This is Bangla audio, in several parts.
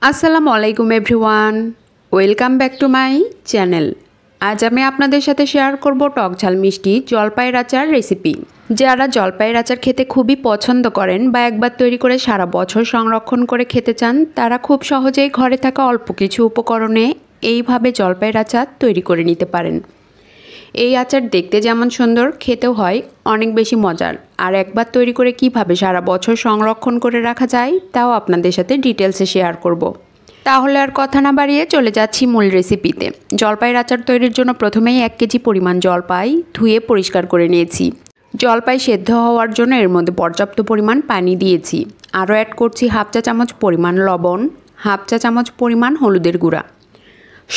আসসালামু আলাইকুম everyone, welcome back to my channel. আজ আমি আপনাদের সাথে শেয়ার করব টক ঝাল মিষ্টি জলপাইয়ের আচার রেসিপি। যারা জলপাইয়ের আচার খেতে খুবই পছন্দ করেন বা একবার তৈরি করে সারা বছর সংরক্ষণ করে খেতে চান, তারা খুব সহজেই ঘরে থাকা অল্প কিছু উপকরণে এইভাবে জলপাইয়ের আচার তৈরি করে নিতে পারেন। এই আচার দেখতে যেমন সুন্দর, খেতেও হয় অনেক বেশি মজার। আর একবার তৈরি করে কিভাবে সারা বছর সংরক্ষণ করে রাখা যায় তাও আপনাদের সাথে ডিটেলসে শেয়ার করব। তাহলে আর কথা না বাড়িয়ে চলে যাচ্ছি মূল রেসিপিতে। জলপাইয়ের আচার তৈরির জন্য প্রথমেই 1 কেজি পরিমাণ জলপাই ধুয়ে পরিষ্কার করে নিয়েছি। জলপাই সেদ্ধ হওয়ার জন্য এর মধ্যে পর্যাপ্ত পরিমাণ পানি দিয়েছি। আরও অ্যাড করছি 1/2 চা চামচ পরিমাণ লবণ, 1/2 চা চামচ পরিমাণ হলুদের গুঁড়া।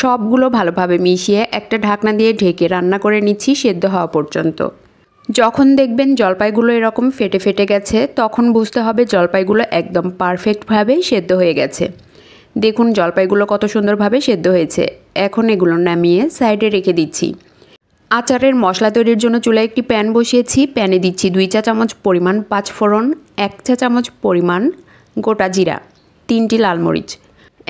সবগুলো ভালোভাবে মিশিয়ে একটা ঢাকনা দিয়ে ঢেকে রান্না করে নিচ্ছি সেদ্ধ হওয়া পর্যন্ত। যখন দেখবেন জলপাইগুলো এরকম ফেটে ফেটে গেছে, তখন বুঝতে হবে জলপাইগুলো একদম পারফেক্টভাবে সেদ্ধ হয়ে গেছে। দেখুন জলপাইগুলো কত সুন্দরভাবে সেদ্ধ হয়েছে। এখন এগুলো নামিয়ে সাইডে রেখে দিচ্ছি। আচারের মশলা তৈরির জন্য চুলায় একটি প্যান বসিয়েছি। প্যানে দিচ্ছি 2 চা চামচ পরিমাণ 5 ফোড়ন, 1 চা চামচ পরিমাণ গোটা জিরা, 3টি লাল মরিচ।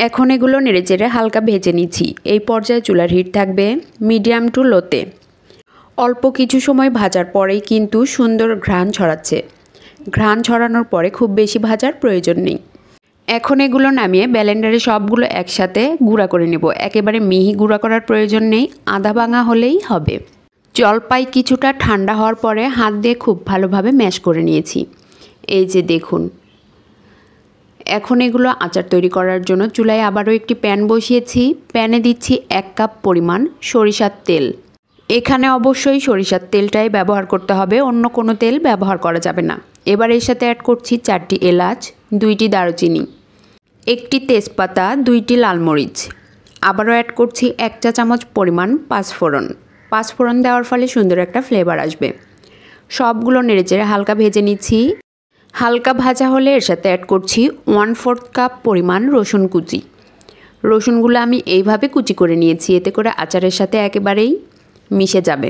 এখন এগুলো নেড়েচেড়ে হালকা ভেজে নিচ্ছি। এই পর্যায়ে চুলার হিট থাকবে মিডিয়াম টু লোতে। অল্প কিছু সময় ভাজার পরেই কিন্তু সুন্দর ঘ্রাণ ছড়াচ্ছে। ঘ্রাণ ছড়ানোর পরে খুব বেশি ভাজার প্রয়োজন নেই। এখন এগুলো নামিয়ে ব্লেন্ডারে সবগুলো একসাথে গুঁড়া করে নেব। একেবারে মিহি গুঁড়া করার প্রয়োজন নেই, আধা ভাঙা হলেই হবে। জলপাই কিছুটা ঠান্ডা হওয়ার পরে হাত দিয়ে খুব ভালোভাবে ম্যাশ করে নিয়েছি। এই যে দেখুন। এখন এগুলো আচার তৈরি করার জন্য চুলায় আবারও একটি প্যান বসিয়েছি। প্যানে দিচ্ছি 1 কাপ পরিমাণ সরিষার তেল। এখানে অবশ্যই সরিষার তেলটাই ব্যবহার করতে হবে, অন্য কোনো তেল ব্যবহার করা যাবে না। এবার এর সাথে অ্যাড করছি 4টি এলাচ, 2টি দারুচিনি, 1টি তেজপাতা, 2টি লাল মরিচ। আবারও অ্যাড করছি 1 চা চামচ পরিমাণ পাঁচফোড়ন। পাঁচফোড়ন দেওয়ার ফলে সুন্দর একটা ফ্লেভার আসবে। সবগুলো নেড়েচেড়ে হালকা ভেজে নিচ্ছি। হালকা ভাজা হলে এর সাথে অ্যাড করছি 1/4 কাপ পরিমাণ রসুন কুচি। রসুনগুলো আমি এইভাবে কুচি করে নিয়েছি, এতে করে আচারের সাথে একেবারেই মিশে যাবে।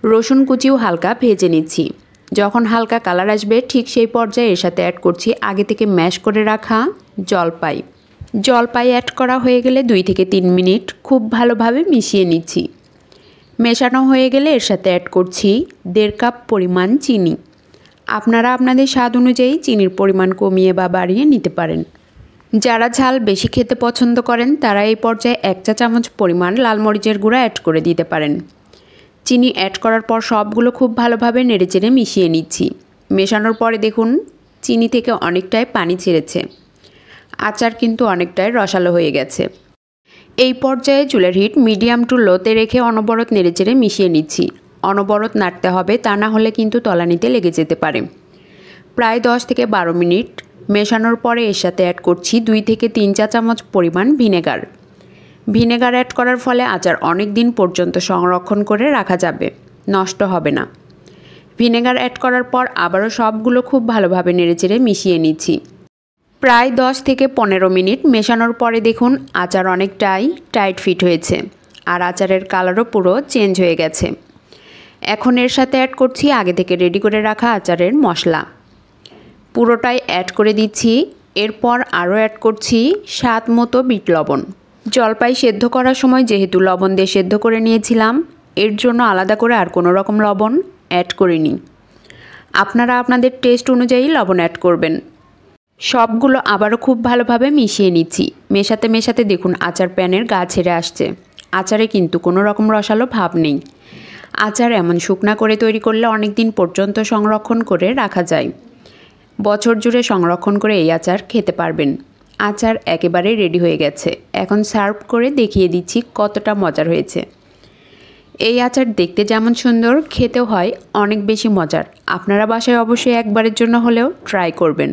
রসুন কুচিও হালকা ভেজে নিচ্ছি। যখন হালকা কালার আসবে ঠিক সেই পর্যায়ে এর সাথে অ্যাড করছি আগে থেকে ম্যাশ করে রাখা জলপাই। জলপাই অ্যাড করা হয়ে গেলে 2 থেকে 3 মিনিট খুব ভালোভাবে মিশিয়ে নিচ্ছি। মেশানো হয়ে গেলে এর সাথে অ্যাড করছি 1.5 কাপ পরিমাণ চিনি। আপনারা আপনাদের স্বাদ অনুযায়ী চিনির পরিমাণ কমিয়ে বা বাড়িয়ে নিতে পারেন। যারা ঝাল বেশি খেতে পছন্দ করেন তারা এই পর্যায়ে 1 চা চামচ পরিমাণ লাল মরিচের গুঁড়া অ্যাড করে দিতে পারেন। চিনি অ্যাড করার পর সবগুলো খুব ভালোভাবে নেড়েচেড়ে মিশিয়ে নিচ্ছি। মেশানোর পরে দেখুন চিনি থেকে অনেকটাই পানি ছেড়েছে। আচার কিন্তু অনেকটাই রসালো হয়ে গেছে। এই পর্যায়ে চুলার হিট মিডিয়াম টু লোতে রেখে অনবরত নেড়েচেড়ে মিশিয়ে নিচ্ছি। অনবরত নাড়তে হবে, তা না হলে কিন্তু তলানিতে লেগে যেতে পারে। প্রায় 10 থেকে 12 মিনিট মেশানোর পরে এর সাথে অ্যাড করছি 2 থেকে 3 চা চামচ পরিমাণ ভিনেগার। ভিনেগার অ্যাড করার ফলে আচার অনেক দিন পর্যন্ত সংরক্ষণ করে রাখা যাবে, নষ্ট হবে না। ভিনেগার অ্যাড করার পর আবারও সবগুলো খুব ভালোভাবে নেড়েচেড়ে মিশিয়ে নিচ্ছি। প্রায় 10 থেকে 15 মিনিট মেশানোর পরে দেখুন আচার অনেকটাই টাইট ফিট হয়েছে আর আচারের কালারও পুরো চেঞ্জ হয়ে গেছে। এখন এর সাথে অ্যাড করছি আগে থেকে রেডি করে রাখা আচারের মশলা। পুরোটাই অ্যাড করে দিচ্ছি। এরপর আরও অ্যাড করছি স্বাদ মতো বিট লবণ। জলপাই সেদ্ধ করার সময় যেহেতু লবণ দিয়ে সেদ্ধ করে নিয়েছিলাম, এর জন্য আলাদা করে আর কোনো রকম লবণ অ্যাড করিনি। আপনারা আপনাদের টেস্ট অনুযায়ী লবণ অ্যাড করবেন। সবগুলো আবারও খুব ভালোভাবে মিশিয়ে নিচ্ছি। মেশাতে মেশাতে দেখুন আচার প্যানের গা ছেড়ে আসছে। আচারে কিন্তু কোনো রকম রসালো ভাব নেই। আচার এমন শুকনা করে তৈরি করলে অনেক দিন পর্যন্ত সংরক্ষণ করে রাখা যায়। বছর জুড়ে সংরক্ষণ করে এই আচার খেতে পারবেন। আচার একেবারে রেডি হয়ে গেছে। এখন সার্ভ করে দেখিয়ে দিচ্ছি কতটা মজার হয়েছে। এই আচার দেখতে যেমন সুন্দর, খেতেও হয় অনেক বেশি মজার। আপনারা বাসায় অবশ্যই একবারের জন্য হলেও ট্রাই করবেন।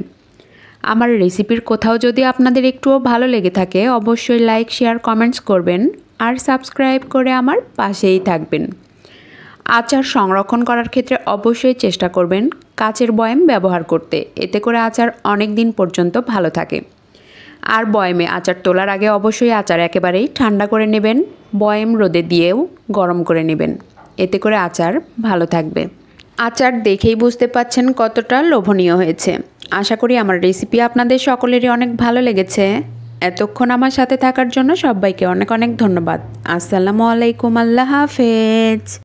আমার রেসিপির কোথাও যদি আপনাদের একটুও ভালো লেগে থাকে অবশ্যই লাইক, শেয়ার, কমেন্টস করবেন আর সাবস্ক্রাইব করে আমার পাশেই থাকবেন। আচার সংরক্ষণ করার ক্ষেত্রে অবশ্যই চেষ্টা করবেন কাচের বয়াম ব্যবহার করতে, এতে করে আচার অনেক দিন পর্যন্ত ভালো থাকে। আর বয়ামে আচার তোলার আগে অবশ্যই আচার একেবারেই ঠান্ডা করে নেবেন। বয়াম রোদে দিয়েও গরম করে নেবেন, এতে করে আচার ভালো থাকবে। আচার দেখেই বুঝতে পাচ্ছেন কতটা লোভনীয় হয়েছে। আশা করি আমার রেসিপি আপনাদের সকলেরই অনেক ভালো লেগেছে। এতক্ষণ আমার সাথে থাকার জন্য সবাইকে অনেক অনেক ধন্যবাদ। আসসালামু আলাইকুম, আল্লাহ হাফেজ।